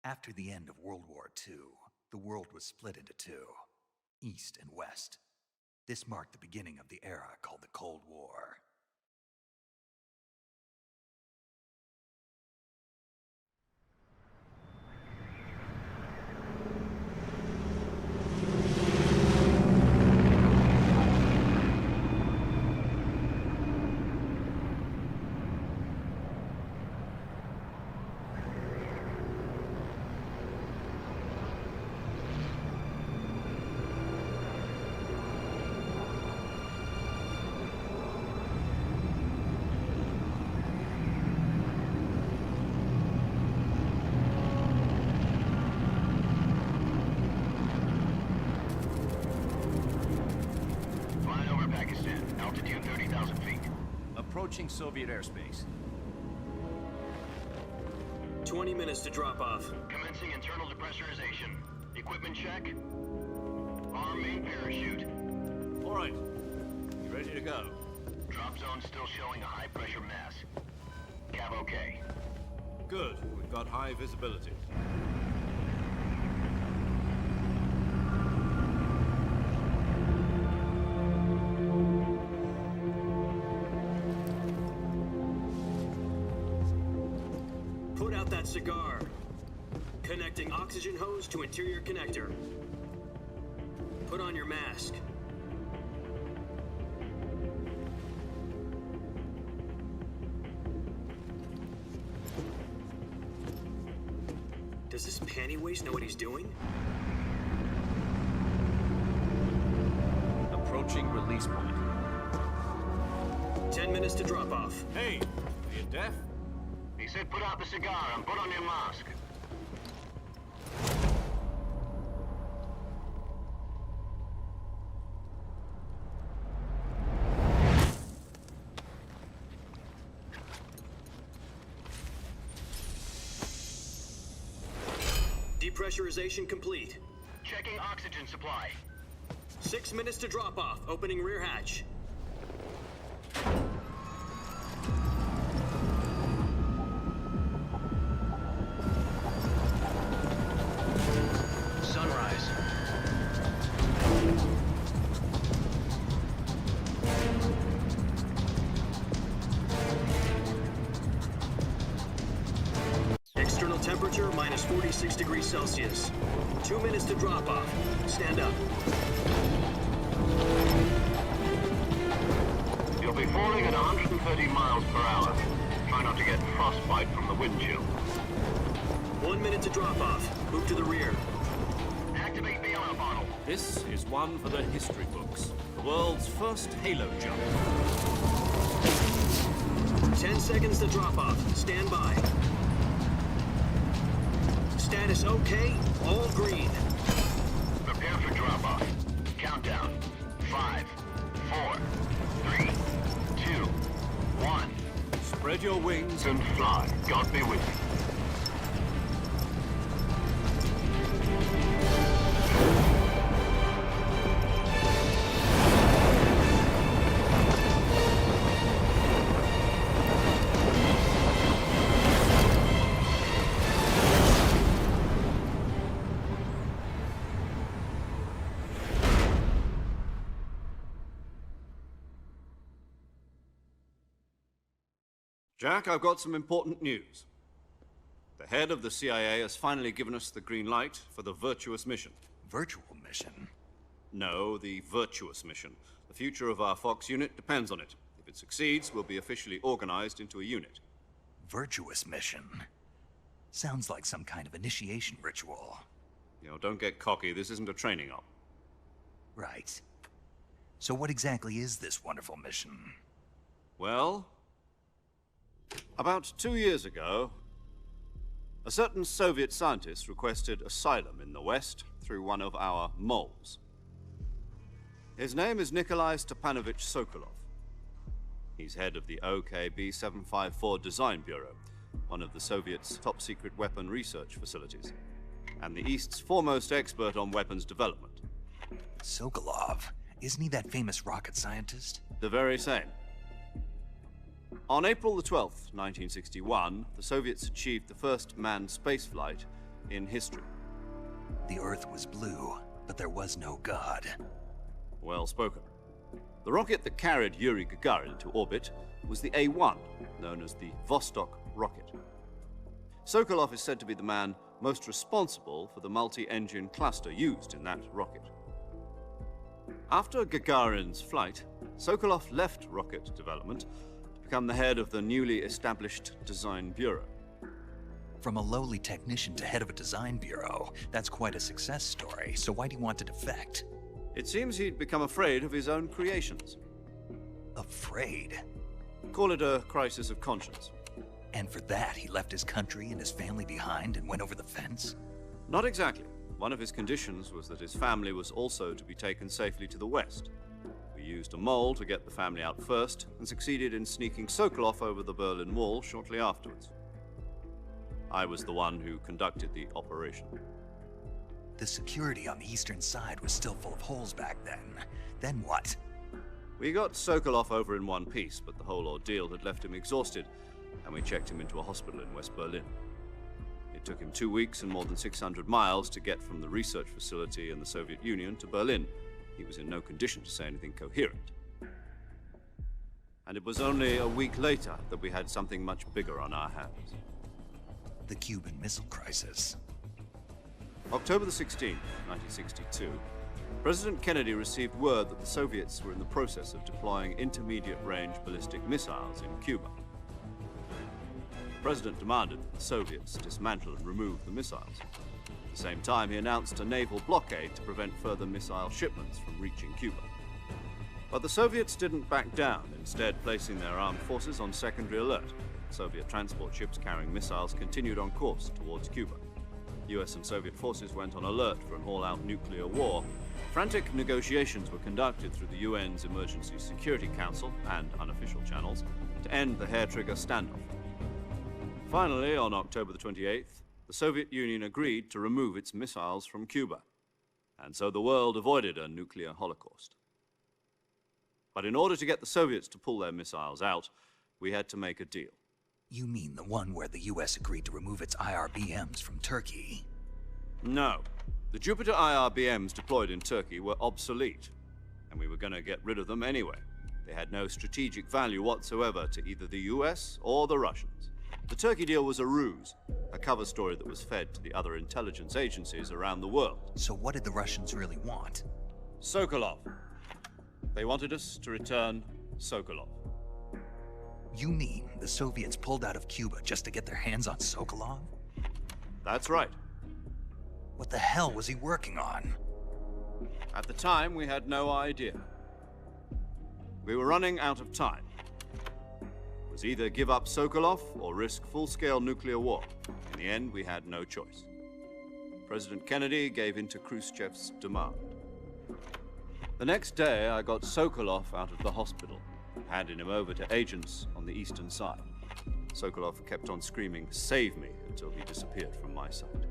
After the end of World War II, the world was split into two, East and West. This marked the beginning of the era called the Cold War. Approaching Soviet airspace. 20 minutes to drop off. Commencing internal depressurization. Equipment check. Arm main parachute. All right. You ready to go? Drop zone still showing a high pressure mass. Cav okay. Good. We've got high visibility. Put out that cigar. Connecting oxygen hose to interior connector. Put on your mask. Does this panty waste know what he's doing? Approaching release point. 10 minutes to drop off. Hey, are you deaf? He said put out the cigar and put on your mask. Depressurization complete. Checking oxygen supply. 6 minutes to drop off. Opening rear hatch. Sunrise. External temperature minus 46 degrees Celsius. 2 minutes to drop off. Stand up. You'll be falling at 130 miles per hour. Try not to get frostbite from the wind chill. 1 minute to drop off. Move to the rear. Activate the yellow bottle. This is one for the history books. The world's first halo jump. 10 seconds to drop off. Stand by. Status okay. All green. Prepare for drop off. Countdown. 5, 4, 3, 2, 1. Spread your wings And fly. God be with you. Jack, I've got some important news. The head of the CIA has finally given us the green light for the virtuous mission. Virtual mission? No, the virtuous mission. The future of our Fox unit depends on it. If it succeeds, we'll be officially organized into a unit. Virtuous mission? Sounds like some kind of initiation ritual. You know, don't get cocky. This isn't a training op. Right. So what exactly is this wonderful mission? Well, about 2 years ago, a certain Soviet scientist requested asylum in the West through one of our moles. His name is Nikolai Stepanovich Sokolov. He's head of the OKB-754 Design Bureau, one of the Soviets' top-secret weapon research facilities, and the East's foremost expert on weapons development. Sokolov? Isn't he that famous rocket scientist? The very same. On April the 12th, 1961, the Soviets achieved the first manned spaceflight in history. The Earth was blue, but there was no God. Well spoken. The rocket that carried Yuri Gagarin into orbit was the A-1, known as the Vostok rocket. Sokolov is said to be the man most responsible for the multi-engine cluster used in that rocket. After Gagarin's flight, Sokolov left rocket development to become the head of the newly established Design Bureau. From a lowly technician to head of a design bureau, that's quite a success story, so why do you want to defect? It seems he'd become afraid of his own creations. Afraid? Call it a crisis of conscience. And for that, he left his country and his family behind and went over the fence? Not exactly. One of his conditions was that his family was also to be taken safely to the west. We used a mole to get the family out first, and succeeded in sneaking Sokolov over the Berlin Wall shortly afterwards. I was the one who conducted the operation. The security on the eastern side was still full of holes back then. Then what? We got Sokolov over in one piece, but the whole ordeal had left him exhausted, and we checked him into a hospital in West Berlin. It took him 2 weeks and more than 600 miles to get from the research facility in the Soviet Union to Berlin. He was in no condition to say anything coherent. And it was only a week later that we had something much bigger on our hands. The Cuban Missile Crisis. October the 16th, 1962, President Kennedy received word that the Soviets were in the process of deploying intermediate-range ballistic missiles in Cuba. The President demanded that the Soviets dismantle and remove the missiles. At the same time, he announced a naval blockade to prevent further missile shipments from reaching Cuba. But the Soviets didn't back down, instead placing their armed forces on secondary alert. Soviet transport ships carrying missiles continued on course towards Cuba. US and Soviet forces went on alert for an all-out nuclear war. Frantic negotiations were conducted through the UN's Emergency Security Council and unofficial channels to end the hair-trigger standoff. Finally, on October the 28th, the Soviet Union agreed to remove its missiles from Cuba, and so the world avoided a nuclear holocaust. But in order to get the Soviets to pull their missiles out, we had to make a deal. You mean the one where the US agreed to remove its IRBMs from Turkey? No. The Jupiter IRBMs deployed in Turkey were obsolete, and we were going to get rid of them anyway. They had no strategic value whatsoever to either the US or the Russians. The Turkey deal was a ruse, a cover story that was fed to the other intelligence agencies around the world. So what did the Russians really want? Sokolov. They wanted us to return Sokolov. You mean the Soviets pulled out of Cuba just to get their hands on Sokolov? That's right. What the hell was he working on? At the time, we had no idea. We were running out of time. It was either give up Sokolov or risk full-scale nuclear war. In the end, we had no choice. President Kennedy gave in to Khrushchev's demand. The next day, I got Sokolov out of the hospital, handing him over to agents on the eastern side. Sokolov kept on screaming, "Save me," until he disappeared from my sight.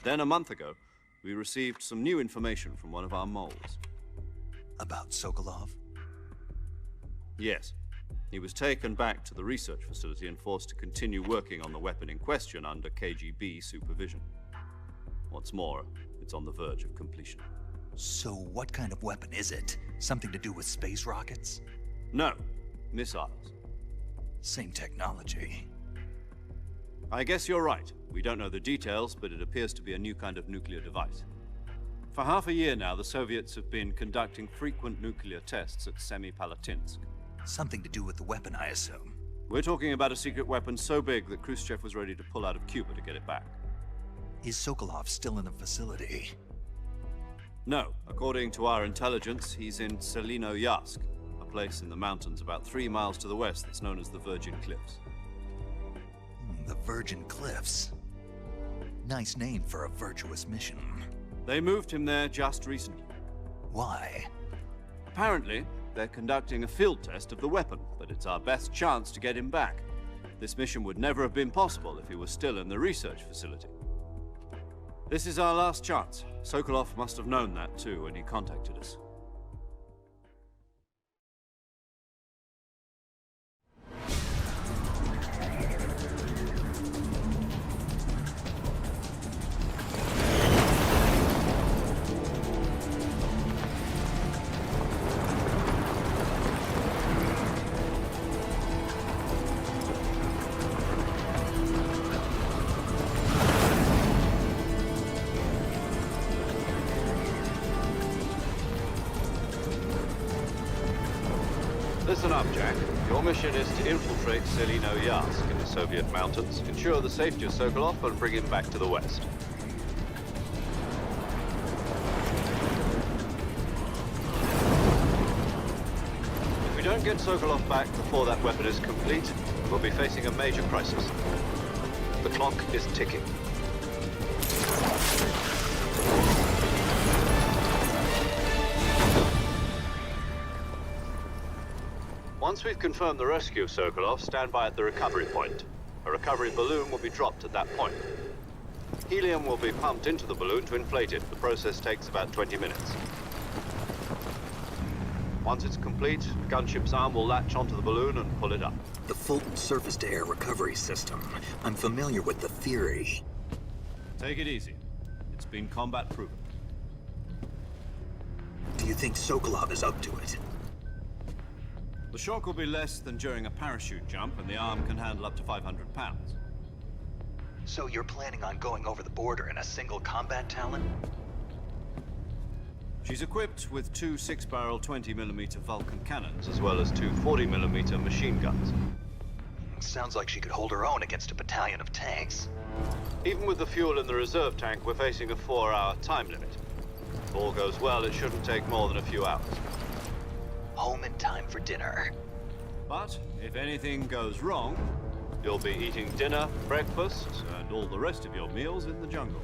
Then a month ago, we received some new information from one of our moles. About Sokolov? Yes. He was taken back to the research facility and forced to continue working on the weapon in question under KGB supervision. What's more, it's on the verge of completion. So what kind of weapon is it? Something to do with space rockets? No, missiles. Same technology. I guess you're right. We don't know the details, but it appears to be a new kind of nuclear device. For half a year now, the Soviets have been conducting frequent nuclear tests at Semipalatinsk. Something to do with the weapon, I assume. We're talking about a secret weapon so big that Khrushchev was ready to pull out of Cuba to get it back. Is Sokolov still in the facility? No. According to our intelligence, he's in Selinoyarsk, a place in the mountains about 3 miles to the west that's known as the Virgin Cliffs. The Virgin Cliffs. Nice name for a virtuous mission. They moved him there just recently. Why? Apparently, they're conducting a field test of the weapon, but it's our best chance to get him back. This mission would never have been possible if he was still in the research facility. This is our last chance. Sokolov must have known that too when he contacted us. up, Jack. Your mission is to infiltrate Selino-Yarsk in the Soviet mountains, ensure the safety of Sokolov, and bring him back to the West. If we don't get Sokolov back before that weapon is complete, we'll be facing a major crisis. The clock is ticking. Once we've confirmed the rescue of Sokolov, stand by at the recovery point. A recovery balloon will be dropped at that point. Helium will be pumped into the balloon to inflate it. The process takes about 20 minutes. Once it's complete, the gunship's arm will latch onto the balloon and pull it up. The Fulton surface-to-air recovery system. I'm familiar with the theory. Take it easy. It's been combat-proven. Do you think Sokolov is up to it? The shock will be less than during a parachute jump, and the arm can handle up to 500 pounds. So you're planning on going over the border in a single combat Talon? She's equipped with two 6-barrel 20mm Vulcan cannons, as well as two 40mm machine guns. Sounds like she could hold her own against a battalion of tanks. Even with the fuel in the reserve tank, we're facing a 4-hour time limit. If all goes well, it shouldn't take more than a few hours. Home in time for dinner. But if anything goes wrong, you'll be eating dinner, breakfast, and all the rest of your meals in the jungle.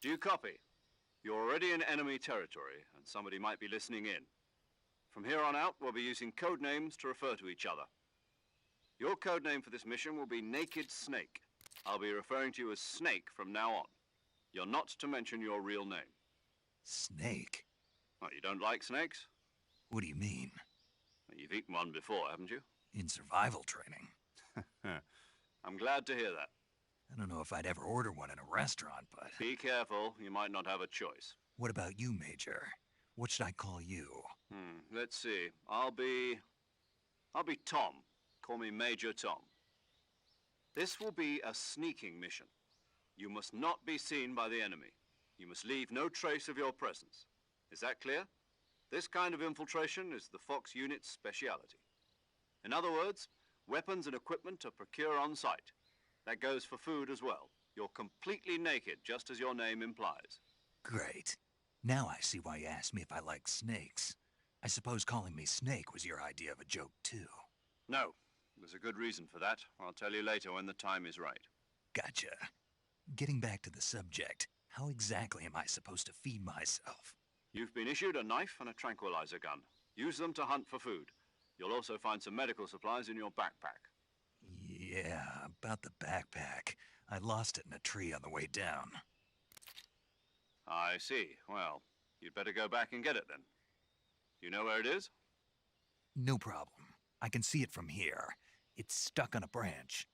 Do you copy? You're already in enemy territory, and somebody might be listening in. From here on out, we'll be using code names to refer to each other. Your code name for this mission will be Naked Snake. I'll be referring to you as Snake from now on. You're not to mention your real name. Snake? Oh, you don't like snakes? What do you mean? Well, you've eaten one before, haven't you? In survival training. I'm glad to hear that. I don't know if I'd ever order one in a restaurant, but... Be careful, you might not have a choice. What about you, Major? What should I call you? Let's see. I'll be Tom. Call me Major Tom. This will be a sneaking mission. You must not be seen by the enemy. You must leave no trace of your presence. Is that clear? This kind of infiltration is the Fox unit's speciality. In other words, weapons and equipment are procured on site. That goes for food as well. You're completely naked, just as your name implies. Great. Now I see why you asked me if I like snakes. I suppose calling me Snake was your idea of a joke, too. No. There's a good reason for that. I'll tell you later when the time is right. Gotcha. Getting back to the subject, how exactly am I supposed to feed myself? You've been issued a knife and a tranquilizer gun. Use them to hunt for food. You'll also find some medical supplies in your backpack. Yeah, about the backpack. I lost it in a tree on the way down. I see. Well, you'd better go back and get it then. You know where it is? No problem. I can see it from here. It's stuck on a branch.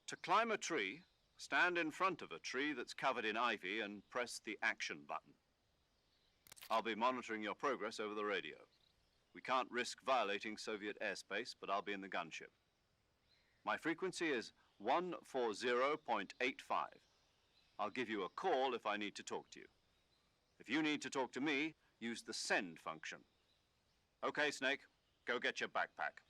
To climb a tree, Stand in front of a tree that's covered in ivy and press the action button. I'll be monitoring your progress over the radio. We can't risk violating Soviet airspace, but I'll be in the gunship. My frequency is 140.85. I'll give you a call if I need to talk to you. If you need to talk to me, use the send function. Okay, Snake, go get your backpack.